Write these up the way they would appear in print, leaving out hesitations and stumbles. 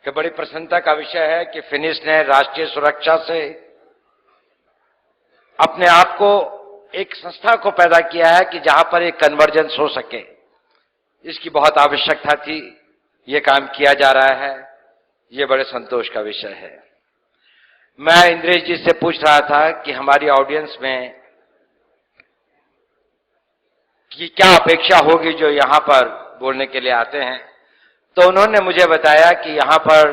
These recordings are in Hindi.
कि बड़ी प्रसन्नता का विषय है कि फिनिश ने राष्ट्रीय सुरक्षा से अपने आप को एक संस्था को पैदा किया है कि जहां पर एक कन्वर्जेंस हो सके। इसकी बहुत आवश्यकता थी, ये काम किया जा रहा है, ये बड़े संतोष का विषय है। मैं इंद्रेश जी से पूछ रहा था कि हमारी ऑडियंस में कि क्या अपेक्षा होगी जो यहां पर बोलने के लिए आते हैं, तो उन्होंने मुझे बताया कि यहां पर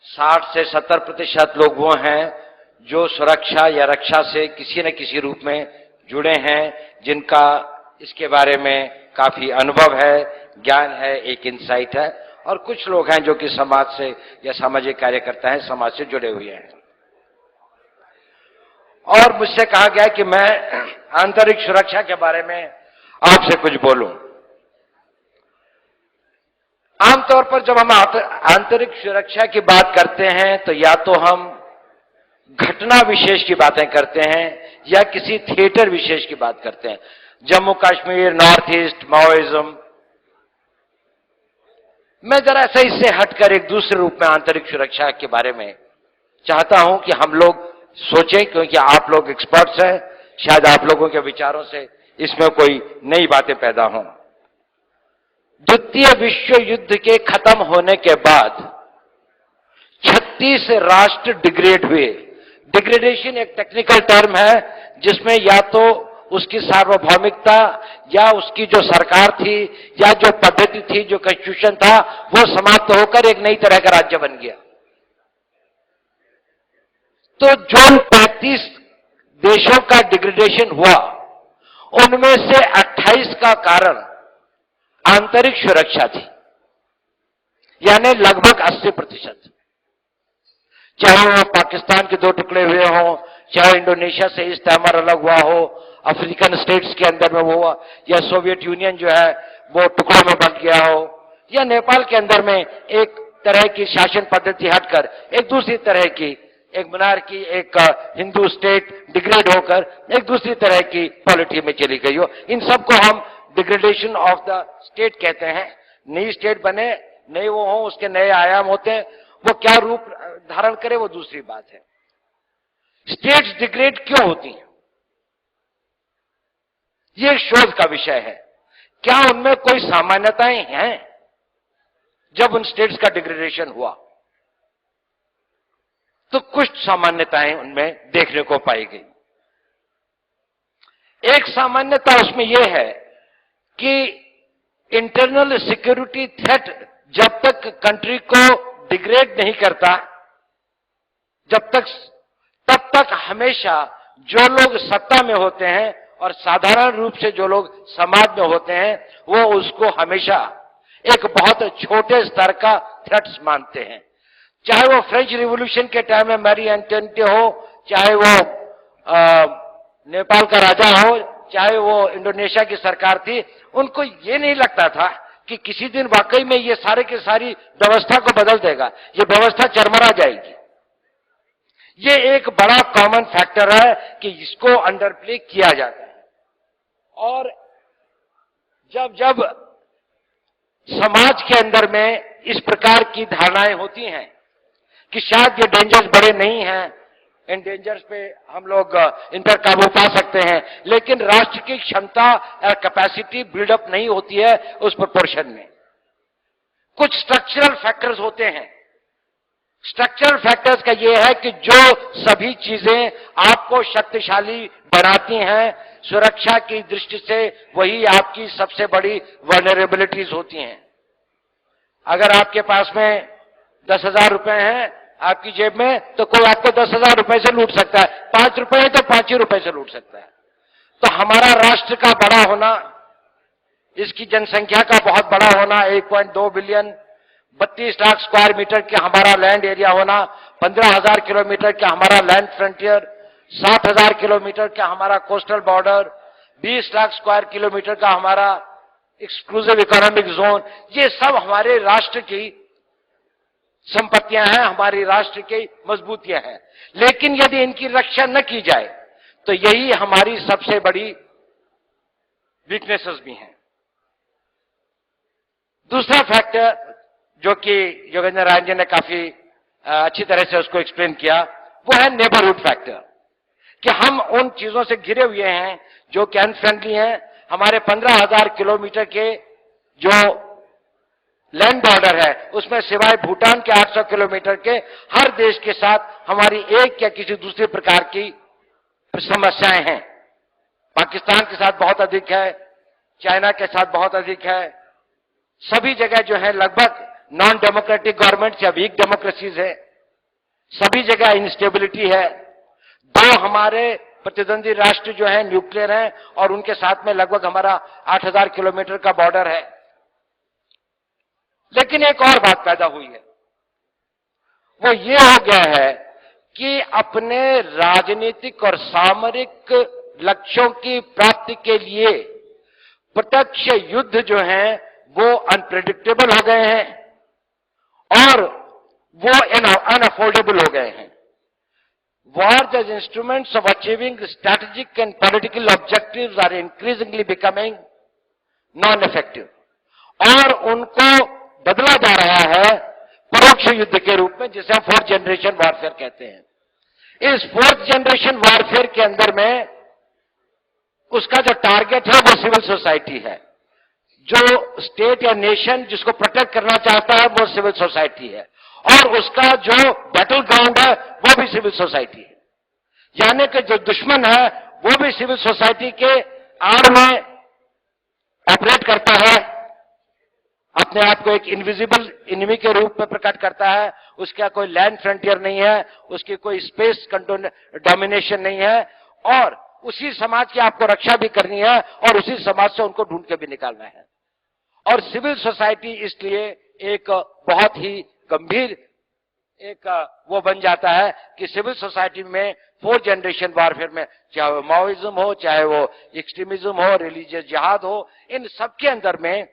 60 से 70% लोग वो हैं जो सुरक्षा या रक्षा से किसी न किसी रूप में जुड़े हैं, जिनका इसके बारे में काफी अनुभव है, ज्ञान है, एक इंसाइट है, और कुछ लोग हैं जो कि समाज से या सामाजिक कार्यकर्ता हैं, समाज से जुड़े हुए हैं। और मुझसे कहा गया कि मैं आंतरिक सुरक्षा के बारे में आपसे कुछ बोलूं। आमतौर पर जब हम आंतरिक सुरक्षा की बात करते हैं तो या तो हम घटना विशेष की बातें करते हैं या किसी थिएटर विशेष की बात करते हैं। Jammu Kashmir, north east, Maoism. मैं जरा ऐसा इससे हटकर एक दूसरे रूप में आंतरिक सुरक्षा के बारे में चाहता हूं कि हम लोग सोचें, क्योंकि आप लोग एक्सपर्ट्स हैं, शायद आप लोगों के विचारों से इसमें कोई नई बातें पैदा हों। द्वितीय विश्व युद्ध के खत्म होने के बाद 36 राष्ट्र डिग्रेड हुए। डिग्रेडेशन एक टेक्निकल टर्म है जिसमें या तो उसकी सार्वभौमिकता या उसकी जो सरकार थी या जो पद्धति थी, जो कॉन्स्टिट्यूशन था, वो समाप्त होकर एक नई तरह का राज्य बन गया। तो जो 35 देशों का डिग्रेडेशन हुआ, उनमें से 28 का कारण आंतरिक सुरक्षा थी, यानी लगभग 80%। चाहे वो पाकिस्तान के 2 टुकड़े हुए हों, चाहे इंडोनेशिया से ईस्ट टाइमर अलग हुआ हो, अफ्रीकन स्टेट्स के अंदर में वो हुआ, या सोवियत यूनियन जो है वो टुकड़ों में बंट गया हो, या नेपाल के अंदर में एक तरह की शासन पद्धति हटकर एक दूसरी तरह की, एक मोनार्की, एक हिंदू स्टेट डिग्रेड होकर एक दूसरी तरह की पॉलिटी में चली गई हो। इन सबको हम डिग्रेडेशन ऑफ द स्टेट कहते हैं। नई स्टेट बने, नए वो हो, उसके नए आयाम होते हैं, वो क्या रूप धारण करे वो दूसरी बात है। स्टेट्स डिग्रेड क्यों होती हैं, ये शोध का विषय है। क्या उनमें कोई सामान्यताएं हैं? जब उन स्टेट्स का डिग्रेडेशन हुआ तो कुछ सामान्यताएं उनमें देखने को पाई गई। एक सामान्यता उसमें यह है कि इंटरनल सिक्योरिटी थ्रेट जब तक कंट्री को डिग्रेड नहीं करता, तब तक हमेशा जो लोग सत्ता में होते हैं और साधारण रूप से जो लोग समाज में होते हैं, वो उसको हमेशा एक बहुत छोटे स्तर का थ्रेट्स मानते हैं। चाहे वो फ्रेंच रिवॉल्यूशन के टाइम में मैरी एंटोनियट हो, चाहे वो नेपाल का राजा हो, चाहे वो इंडोनेशिया की सरकार थी, उनको ये नहीं लगता था कि किसी दिन वाकई में ये सारे के सारी व्यवस्था को बदल देगा, ये व्यवस्था चरमरा जाएगी। ये एक बड़ा कॉमन फैक्टर है कि इसको अंडर प्ले किया जाता है। और जब समाज के अंदर में इस प्रकार की धारणाएं होती हैं कि शायद ये डेंजर्स बड़े नहीं हैं, इन डेंजर्स पे हम लोग इन पर काबू पा सकते हैं, लेकिन राष्ट्र की क्षमता या कैपेसिटी बिल्डअप नहीं होती है उस प्रोपोर्शन में। कुछ स्ट्रक्चरल फैक्टर्स होते हैं। स्ट्रक्चरल फैक्टर्स का यह है कि जो सभी चीजें आपको शक्तिशाली बनाती हैं सुरक्षा की दृष्टि से, वही आपकी सबसे बड़ी वल्नरेबिलिटीज होती हैं। अगर आपके पास में 10,000 रुपए हैं आपकी जेब में, तो कोई आपको 10,000 रुपए से लूट सकता है। 5 रुपए है तो 5 ही रुपए से लूट सकता है। तो हमारा राष्ट्र का बड़ा होना, इसकी जनसंख्या का बहुत बड़ा होना, 1.2 बिलियन, 32 लाख स्क्वायर मीटर का हमारा लैंड एरिया होना, 15,000 किलोमीटर का हमारा लैंड फ्रंटियर, 60,000 किलोमीटर का हमारा coastal border, 20 lakh square kilometre का हमारा एक्सक्लूसिव इकोनॉमिक जोन, ये सब हमारे राष्ट्र की संपत्तियां हैं, हमारी राष्ट्र की मजबूतियां हैं। लेकिन यदि इनकी रक्षा न की जाए तो यही हमारी सबसे बड़ी वीकनेसेस भी हैं। दूसरा फैक्टर जो कि योगेंद्र रायन जी ने काफी अच्छी तरह से उसको एक्सप्लेन किया, वो है नेबरहुड फैक्टर, कि हम उन चीजों से घिरे हुए हैं जो कि अनफ्रेंडली हैं। हमारे 15,000 किलोमीटर के जो लैंड बॉर्डर है, उसमें सिवाय भूटान के 800 किलोमीटर के हर देश के साथ हमारी एक या किसी दूसरे प्रकार की समस्याएं हैं। पाकिस्तान के साथ बहुत अधिक है, चाइना के साथ बहुत अधिक है। सभी जगह जो है लगभग नॉन डेमोक्रेटिक गवर्नमेंट या वीक डेमोक्रेसीज है। सभी जगह इंस्टेबिलिटी है। दो हमारे प्रतिद्वंदी राष्ट्र जो है न्यूक्लियर हैं और उनके साथ में लगभग हमारा 8,000 किलोमीटर का बॉर्डर है। लेकिन एक और बात पैदा हुई है, वो ये हो गया है कि अपने राजनीतिक और सामरिक लक्ष्यों की प्राप्ति के लिए प्रत्यक्ष युद्ध जो हैं वो अनप्रेडिक्टेबल हो गए हैं और वो अनअफोर्डेबल हो गए हैं। Wars as instruments of achieving strategic and political objectives are increasingly becoming non-effective, और उनको बदला जा रहा है परोक्ष युद्ध के रूप में, जिसे हम फोर्थ जनरेशन वॉरफेयर कहते हैं। इस फोर्थ जनरेशन वॉरफेयर के अंदर में उसका जो टारगेट है वो सिविल सोसाइटी है। जो स्टेट या नेशन जिसको प्रोटेक्ट करना चाहता है वो सिविल सोसाइटी है, और उसका जो बैटल ग्राउंड है वो भी सिविल सोसाइटी है। यानी कि जो दुश्मन है वो भी सिविल सोसाइटी के आड़ में ऑपरेट करता है, अपने आप को एक इनविजिबल एनिमी के रूप में प्रकट करता है। उसका कोई लैंड फ्रंटियर नहीं है, उसकी कोई स्पेस डोमिनेशन नहीं है, और उसी समाज की आपको रक्षा भी करनी है और उसी समाज से उनको ढूंढ के भी निकालना है। और सिविल सोसाइटी इसलिए एक बहुत ही गंभीर एक वो बन जाता है कि सिविल सोसाइटी में फोर्थ जनरेशन वॉरफेयर में, चाहे वो माओइज्म हो, चाहे वो एक्सट्रीमिज्म हो, रिलीजियस जिहाद हो, इन सब के अंदर में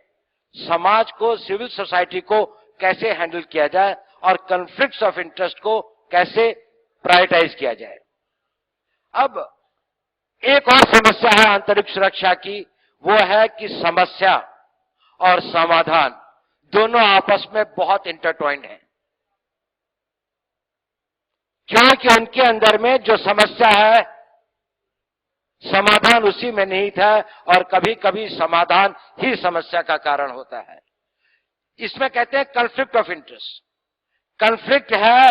समाज को, सिविल सोसाइटी को कैसे हैंडल किया जाए और कॉन्फ्लिक्ट्स ऑफ इंटरेस्ट को कैसे प्रायोरिटाइज किया जाए। अब एक और समस्या है आंतरिक सुरक्षा की, वो है कि समस्या और समाधान दोनों आपस में बहुत इंटरट्वाइंड हैं, क्योंकि उनके अंदर में जो समस्या है समाधान उसी में नहीं था, और कभी कभी समाधान ही समस्या का कारण होता है। इसमें कहते हैं कॉन्फ्लिक्ट ऑफ इंटरेस्ट। कॉन्फ्लिक्ट है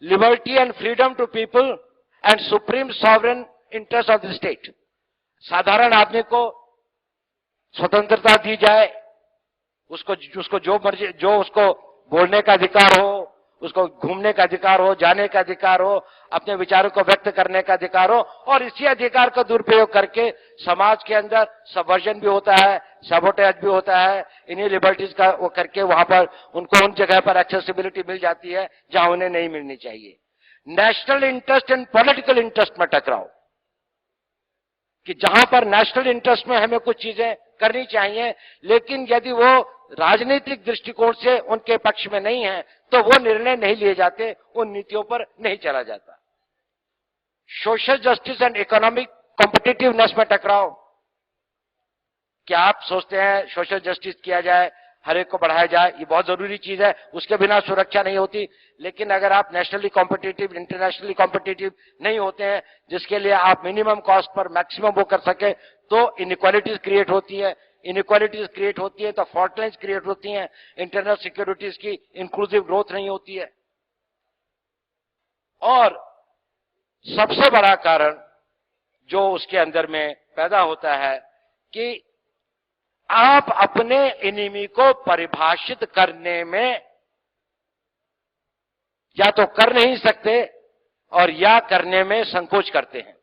liberty and freedom to people and supreme sovereign interest of the state. साधारण आदमी को स्वतंत्रता दी जाए, उसको जो मर्जी, जो उसको बोलने का अधिकार हो, उसको घूमने का अधिकार हो, जाने का अधिकार हो, अपने विचारों को व्यक्त करने का अधिकार हो, और इसी अधिकार का दुरुपयोग करके समाज के अंदर सबवर्जन भी होता है, सबोटेज भी होता है। इन्हीं लिबर्टीज का वो करके वहां पर उनको उन जगह पर एक्सेसिबिलिटी मिल जाती है जहां उन्हें नहीं मिलनी चाहिए। National interest and political interest में टकराव, कि जहां पर नेशनल इंटरेस्ट में हमें कुछ चीजें करनी चाहिए, लेकिन यदि वो राजनीतिक दृष्टिकोण से उनके पक्ष में नहीं है तो वो निर्णय नहीं लिए जाते, उन नीतियों पर नहीं चला जाता। Social justice and economic competitiveness में टकराव, क्या आप सोचते हैं सोशल जस्टिस किया जाए, हर एक को बढ़ाया जाए, ये बहुत जरूरी चीज है, उसके बिना सुरक्षा नहीं होती। लेकिन अगर आप नेशनली कॉम्पिटिटिव, इंटरनेशनली कॉम्पिटिटिव नहीं होते हैं, जिसके लिए आप मिनिमम कॉस्ट पर मैक्सिमम वो कर सके, तो इनइक्वालिटीज क्रिएट होती है। इनइक्वालिटीज क्रिएट होती है तो फॉल्ट लाइन्स क्रिएट होती हैं, इंटरनल सिक्योरिटीज की इंक्लूसिव ग्रोथ नहीं होती है। और सबसे बड़ा कारण जो उसके अंदर में पैदा होता है कि आप अपने एनिमी को परिभाषित करने में या तो कर नहीं सकते और या करने में संकोच करते हैं।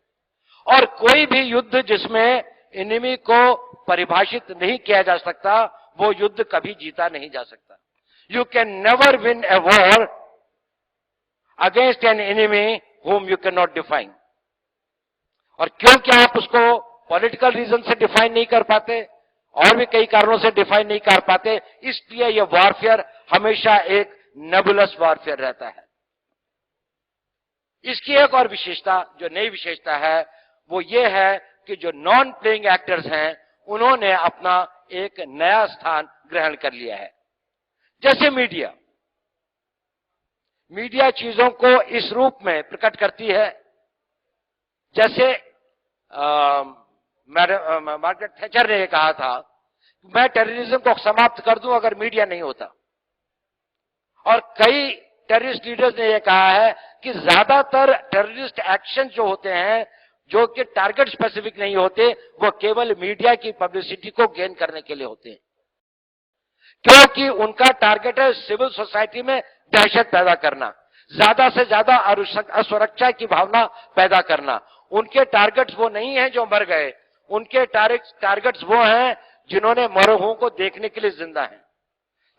और कोई भी युद्ध जिसमें एनिमी को परिभाषित नहीं किया जा सकता, वो युद्ध कभी जीता नहीं जा सकता। You can never win a war against an enemy whom you cannot define। और क्योंकि आप उसको पॉलिटिकल रीजन से डिफाइन नहीं कर पाते और भी कई कारणों से डिफाइन नहीं कर पाते, इसलिए यह वॉरफेयर हमेशा एक नेबुलस वॉरफेयर रहता है। इसकी एक और विशेषता, जो नई विशेषता है, वो ये है कि जो नॉन प्लेइंग एक्टर्स हैं उन्होंने अपना एक नया स्थान ग्रहण कर लिया है। जैसे मीडिया चीजों को इस रूप में प्रकट करती है जैसे मार्गरेट थैचर ने कहा था, मैं टेररिज्म को समाप्त कर दूं अगर मीडिया नहीं होता। और कई टेररिस्ट लीडर्स ने यह कहा है कि ज्यादातर टेररिस्ट एक्शन जो होते हैं, जो कि टारगेट स्पेसिफिक नहीं होते, वो केवल मीडिया की पब्लिसिटी को गेन करने के लिए होते हैं, क्योंकि उनका टारगेट है सिविल सोसाइटी में दहशत पैदा करना, ज्यादा से ज्यादा असुरक्षा की भावना पैदा करना। उनके टारगेट्स वो नहीं हैं जो मर गए, उनके टारगेट्स वो हैं जिन्होंने मरे हुओं को देखने के लिए जिंदा हैं।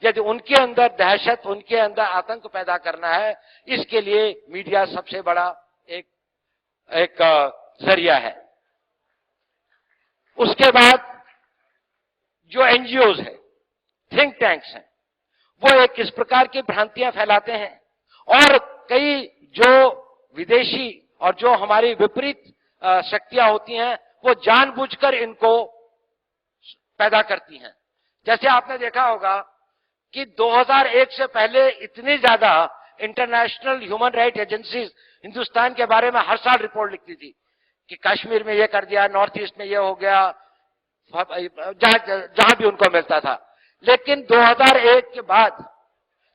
यदि उनके अंदर दहशत, उनके अंदर आतंक पैदा करना है, इसके लिए मीडिया सबसे बड़ा एक जरिया है। उसके बाद जो एनजीओज है, थिंक टैंक्स हैं, वो एक किस प्रकार की भ्रांतियां फैलाते हैं, और कई जो विदेशी और जो हमारी विपरीत शक्तियां होती हैं, वो जानबूझकर इनको पैदा करती हैं। जैसे आपने देखा होगा कि 2001 से पहले इतनी ज्यादा international human right agencies Hindustan के बारे में हर साल रिपोर्ट लिखती थी कि कश्मीर में ये कर दिया, नॉर्थ ईस्ट में ये हो गया, जहां भी उनको मिलता था। लेकिन 2001 के बाद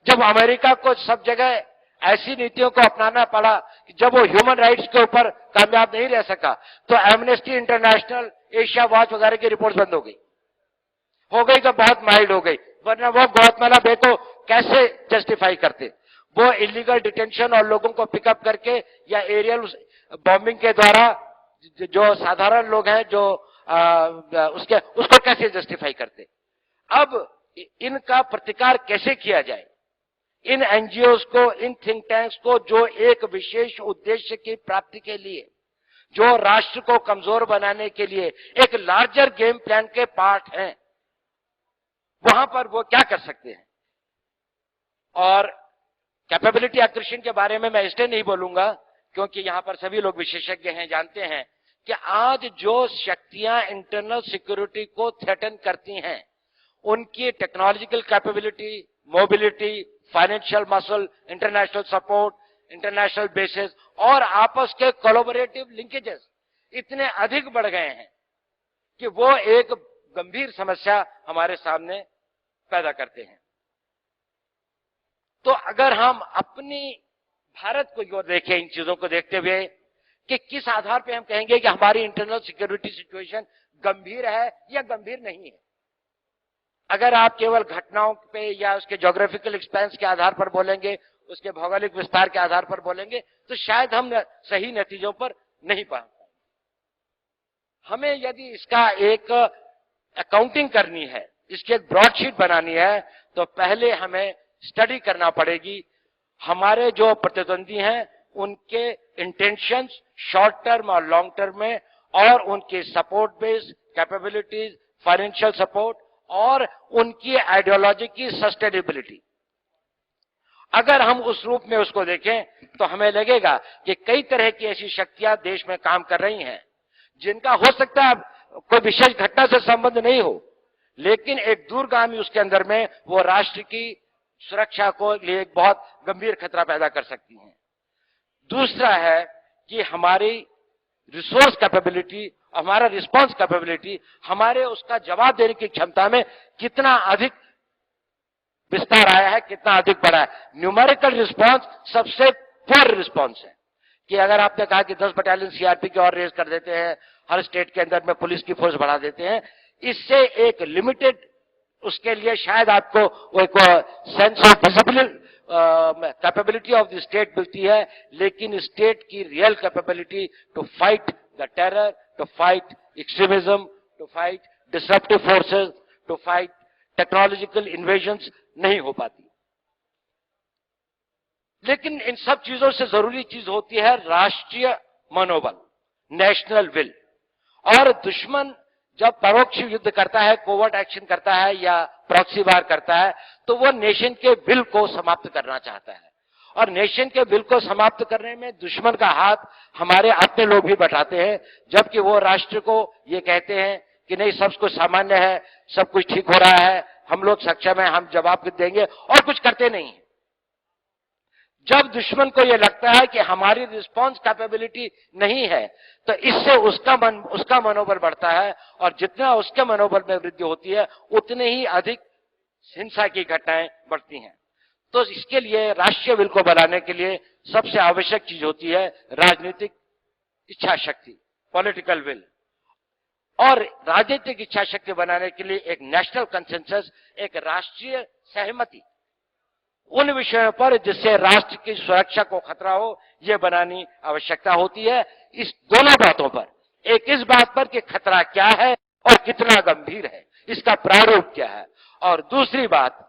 जब अमेरिका को सब जगह ऐसी नीतियों को अपनाना पड़ा कि जब वो ह्यूमन राइट्स के ऊपर कामयाब नहीं रह सका, तो एमनेस्टी इंटरनेशनल, एशिया वॉच वगैरह की रिपोर्ट बंद हो गई तो बहुत माइल्ड हो गई, वरना वो गौतमाला बे को कैसे जस्टिफाई करते। वो इलीगल डिटेंशन और लोगों को पिकअप करके या एरियल बॉम्बिंग के द्वारा जो साधारण लोग हैं जो उसको कैसे जस्टिफाई करते। अब इनका प्रतिकार कैसे किया जाए, इन एनजीओज को, इन थिंक टैंक्स को, जो एक विशेष उद्देश्य की प्राप्ति के लिए, जो राष्ट्र को कमजोर बनाने के लिए एक लार्जर गेम प्लान के पार्ट हैं, वहां पर वो क्या कर सकते हैं। और कैपेबिलिटी एक्विजिशन के बारे में मैं इसलिए नहीं बोलूंगा क्योंकि यहां पर सभी लोग विशेषज्ञ हैं, जानते हैं कि आज जो शक्तियां इंटरनल सिक्योरिटी को थ्रेटन करती हैं, उनकी technological capability, mobility, financial muscle, international support, international basis और आपस के कोलैबोरेटिव लिंकेजेस इतने अधिक बढ़ गए हैं कि वो एक गंभीर समस्या हमारे सामने पैदा करते हैं। तो अगर हम अपनी भारत को देखें, इन चीजों को देखते हुए कि किस आधार पे हम कहेंगे कि हमारी इंटरनल सिक्योरिटी सिचुएशन गंभीर है या गंभीर नहीं है। अगर आप केवल घटनाओं पे या उसके ज्योग्राफिकल एक्सपेंस के आधार पर बोलेंगे, उसके भौगोलिक विस्तार के आधार पर बोलेंगे, तो शायद हम सही नतीजों पर नहीं पहुंच पाएंगे। हमें यदि इसका एक अकाउंटिंग करनी है, इसकी एक ब्रॉडशीट बनानी है, तो पहले हमें स्टडी करना पड़ेगी हमारे जो प्रतिद्वंदी हैं उनके इंटेंशंस शॉर्ट टर्म और लॉन्ग टर्म में, और उनके support base capabilities, financial support और उनकी आइडियोलॉजी की सस्टेनेबिलिटी। अगर हम उस रूप में उसको देखें तो हमें लगेगा कि कई तरह की ऐसी शक्तियां देश में काम कर रही हैं जिनका हो सकता है कोई विशेष घटना से संबंध नहीं हो, लेकिन एक दूरगामी उसके अंदर में वो राष्ट्र की सुरक्षा को लिए एक बहुत गंभीर खतरा पैदा कर सकती हैं। दूसरा है कि हमारी रिसोर्स कैपेबिलिटी, हमारा रिस्पांस कैपेबिलिटी, हमारे उसका जवाब देने की क्षमता में कितना अधिक विस्तार आया है, कितना अधिक बढ़ा है। न्यूमेरिकल रिस्पांस सबसे पुअर रिस्पांस है कि अगर आपने कहा कि 10 बटालियन सीआरपी की और रेज कर देते हैं, हर स्टेट के अंदर में पुलिस की फोर्स बढ़ा देते हैं, इससे एक लिमिटेड उसके लिए शायद आपको एक sense of capability of the state मिलती है, लेकिन स्टेट की real capability to fight the terror, to fight extremism, to fight disruptive forces, to fight technological invasions नहीं हो पाती। लेकिन इन सब चीजों से जरूरी चीज होती है राष्ट्रीय मनोबल, नेशनल विल। और दुश्मन जब परोक्ष युद्ध करता है, कोवर्ट एक्शन करता है या प्रॉक्सी वार करता है, तो वो नेशन के विल को समाप्त करना चाहता है। और नेशन के विल को समाप्त करने में दुश्मन का हाथ हमारे अपने लोग भी बटाते हैं, जबकि वो राष्ट्र को ये कहते हैं कि नहीं, सब कुछ सामान्य है, सब कुछ ठीक हो रहा है, हम लोग सक्षम है, हम जवाब देंगे, और कुछ करते नहीं है। जब दुश्मन को यह लगता है कि हमारी रिस्पांस कैपेबिलिटी नहीं है, तो इससे उसका मनोबल बढ़ता है, और जितना उसके मनोबल में वृद्धि होती है उतने ही अधिक हिंसा की घटनाएं बढ़ती हैं। तो इसके लिए राष्ट्रीय विल को बनाने के लिए सबसे आवश्यक चीज होती है राजनीतिक इच्छा शक्ति, पॉलिटिकल विल। और राजनीतिक इच्छा शक्ति बनाने के लिए एक नेशनल कंसेंसस, एक राष्ट्रीय सहमति उन विषयों पर जिससे राष्ट्र की सुरक्षा को खतरा हो, यह बनानी आवश्यकता होती है। इस दोनों बातों पर, एक इस बात पर कि खतरा क्या है और कितना गंभीर है, इसका प्रारूप क्या है, और दूसरी बात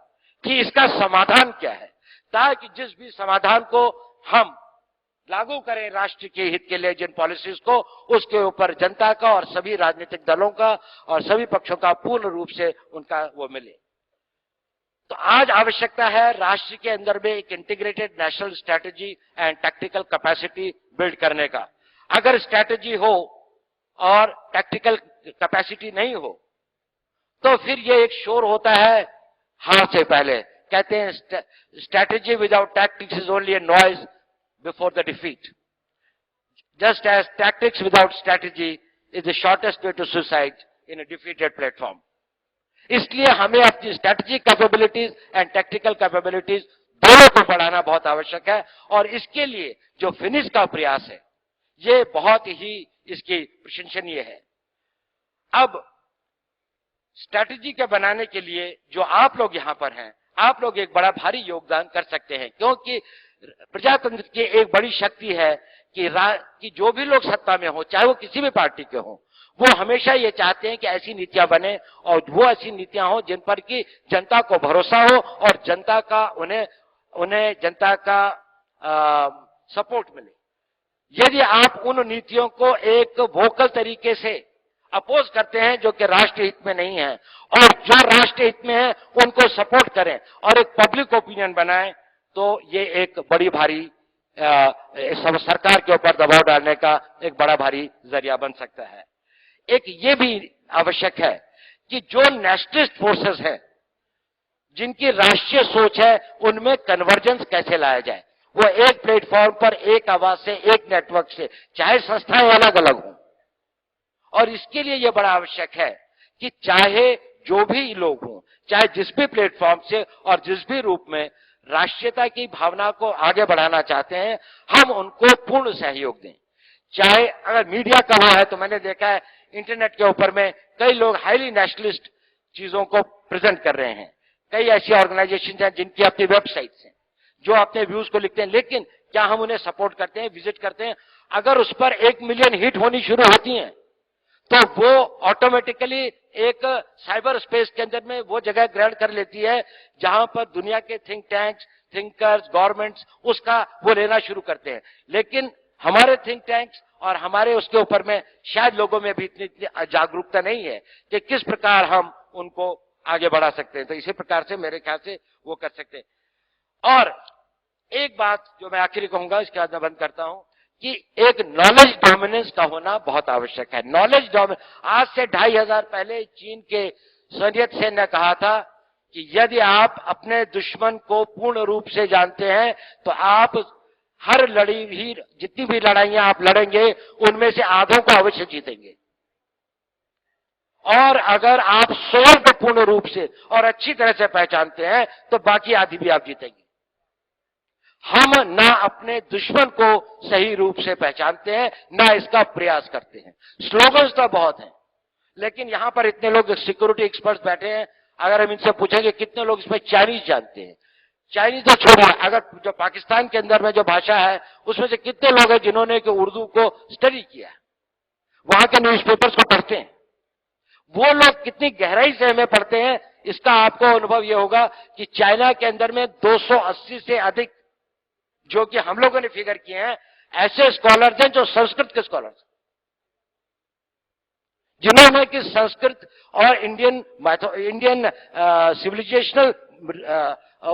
कि इसका समाधान क्या है, ताकि जिस भी समाधान को हम लागू करें राष्ट्र के हित के लिए, जिन पॉलिसीज को, उसके ऊपर जनता का और सभी राजनीतिक दलों का और सभी पक्षों का पूर्ण रूप से उनका वो मिले। तो आज आवश्यकता है राष्ट्र के अंदर में एक integrated national strategy and tactical capacity build करने का। अगर स्ट्रैटेजी हो और टैक्टिकल कैपेसिटी नहीं हो, तो फिर ये एक शोर होता है हार से पहले। कहते हैं strategy without tactics is only a noise before the defeat, just as tactics without strategy is the shortest way to suicide in a defeated platform. इसलिए हमें अपनी strategic capabilities and tactical capabilities दोनों को बढ़ाना बहुत आवश्यक है, और इसके लिए जो फिनिश का प्रयास है ये बहुत ही इसकी प्रशंसनीय है। अब स्ट्रैटेजी के बनाने के लिए जो आप लोग यहां पर हैं, आप लोग एक बड़ा भारी योगदान कर सकते हैं, क्योंकि प्रजातंत्र की एक बड़ी शक्ति है कि जो भी लोग सत्ता में हो, चाहे वो किसी भी पार्टी के हो, वो हमेशा ये चाहते हैं कि ऐसी नीतियां बने, और वो ऐसी नीतियां हो जिन पर कि जनता को भरोसा हो और जनता का उन्हें जनता का सपोर्ट मिले। यदि आप उन नीतियों को एक वोकल तरीके से अपोज करते हैं जो कि राष्ट्र हित में नहीं है, और जो राष्ट्र हित में है उनको सपोर्ट करें और एक पब्लिक ओपिनियन बनाएं, तो ये एक बड़ी भारी सरकार के ऊपर दबाव डालने का एक बड़ा भारी जरिया बन सकता है। एक ये भी आवश्यक है कि जो नेशनलिस्ट फोर्सेस हैं, जिनकी राष्ट्रीय सोच है, उनमें कन्वर्जेंस कैसे लाया जाए। वो एक प्लेटफॉर्म पर, एक आवाज से, एक नेटवर्क से, चाहे संस्थाएं अलग अलग हों, और इसके लिए यह बड़ा आवश्यक है कि चाहे जो भी लोग हों, चाहे जिस भी प्लेटफॉर्म से और जिस भी रूप में राष्ट्रीयता की भावना को आगे बढ़ाना चाहते हैं, हम उनको पूर्ण सहयोग दें। चाहे अगर मीडिया का हुआ है, तो मैंने देखा है इंटरनेट के ऊपर में कई लोग हाईली नेशनलिस्ट चीजों को प्रेजेंट कर रहे हैं। कई ऐसी ऑर्गेनाइजेशन हैं जिनकी अपनी वेबसाइट्स हैं, जो अपने व्यूज को लिखते हैं, लेकिन क्या हम उन्हें सपोर्ट करते हैं, विजिट करते हैं? अगर उस पर 1 मिलियन हिट होनी शुरू होती हैं, तो वो ऑटोमेटिकली एक साइबर स्पेस के अंदर में वो जगह ग्रहण कर लेती है जहां पर दुनिया के थिंक टैंक्स, थिंकर्स, गवर्नमेंट्स उसका वो लेना शुरू करते हैं। लेकिन हमारे थिंक टैंक्स और हमारे उसके ऊपर में शायद लोगों में भी इतनी जागरूकता नहीं है कि किस प्रकार हम उनको आगे बढ़ा सकते हैं। तो इसी प्रकार से मेरे ख्याल से वो कर सकते हैं। और एक बात जो मैं आखिरी कहूंगा, इसके बाद मैं बंद करता हूं, कि एक नॉलेज डोमिनेंस का होना बहुत आवश्यक है। नॉलेज डोमिनेंस, आज से 2500 पहले चीन के सोवियत सेन ने कहा था कि यदि आप अपने दुश्मन को पूर्ण रूप से जानते हैं, तो आप हर लड़ी भी, जितनी भी लड़ाइयां आप लड़ेंगे, उनमें से आधों को अवश्य जीतेंगे। और अगर आप स्वयं को पूर्ण रूप से और अच्छी तरह से पहचानते हैं, तो बाकी आधी भी आप जीतेंगे। हम ना अपने दुश्मन को सही रूप से पहचानते हैं, ना इसका प्रयास करते हैं। स्लोगन्स तो बहुत हैं, लेकिन यहां पर इतने लोग सिक्योरिटी एक्सपर्ट्स बैठे हैं, अगर हम इनसे पूछेंगे कितने लोग इसमें चाइनीज जानते हैं, चाइनीज तो छोड़िए, अगर जो पाकिस्तान के अंदर में जो भाषा है उसमें से कितने लोग हैं जिन्होंने कि उर्दू को स्टडी किया, वहां के न्यूज़पेपर्स को पढ़ते हैं, वो लोग कितनी गहराई से हमें पढ़ते हैं, इसका आपको अनुभव यह होगा कि चाइना के अंदर में 280 से अधिक, जो कि हम लोगों ने फिगर किए हैं, ऐसे स्कॉलर्स हैं जो संस्कृत के स्कॉलर्स, जिन्होंने कि संस्कृत और इंडियन सिविलाइजेशनल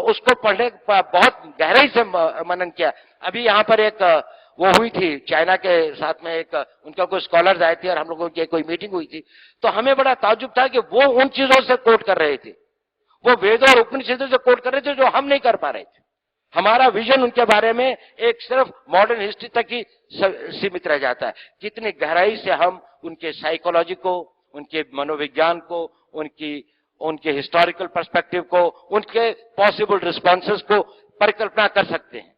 उसको पढ़ने बहुत गहराई से मनन किया। अभी यहां पर एक वो हुई थी चाइना के साथ में, एक उनका कोई स्कॉलर्स आए थे और हम लोगों की कोई मीटिंग हुई थी, तो हमें बड़ा ताज्जुब था कि वो उन चीजों से कोट कर रहे थे, वो वेद और उपनिषदों से कोट कर रहे थे जो हम नहीं कर पा रहे थे। हमारा विजन उनके बारे में एक सिर्फ मॉडर्न हिस्ट्री तक ही सीमित रह जाता है। कितनी गहराई से हम उनके साइकोलॉजी को, उनके मनोविज्ञान को, उनके हिस्टोरिकल पर्सपेक्टिव को, उनके पॉसिबल रिस्पॉन्सेस को परिकल्पना कर सकते हैं।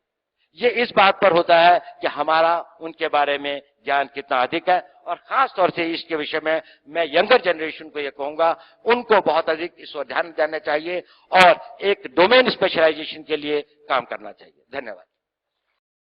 ये इस बात पर होता है कि हमारा उनके बारे में ज्ञान कितना अधिक है। और खास तौर से इसके विषय में मैं यंगर जनरेशन को ये कहूंगा, उनको बहुत अधिक इस पर ध्यान देना चाहिए और एक डोमेन स्पेशलाइजेशन के लिए काम करना चाहिए। धन्यवाद।